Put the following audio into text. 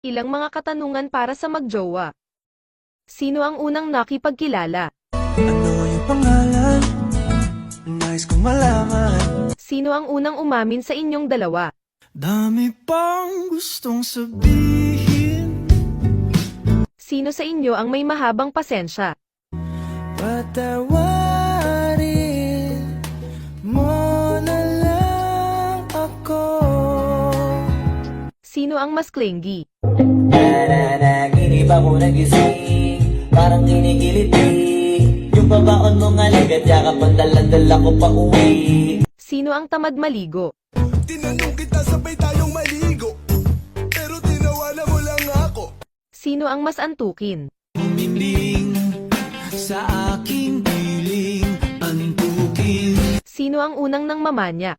Ilang mga katanungan para sa magjowa. Sino ang unang nakipagkilala? Ano yung pangalan? Nais kong malaman. Sino ang unang umamin sa inyong dalawa? Dami pang gustong sabihin. Sino sa inyo ang may mahabang pasensya? Patawarin mo na lang ako. Sino ang mas clingy? Nanaginip ako nagising, parang kinigiliti. Yung babaon mo nga agad yakap ang daladala ko pa uwi. Sino ang tamad maligo? Tinanong kita sabay tayong maligo, pero tinawanan mo lang ako. Sino ang mas antukin? Humiling sa aking piling, antukin. Sino ang unang nang mamanya?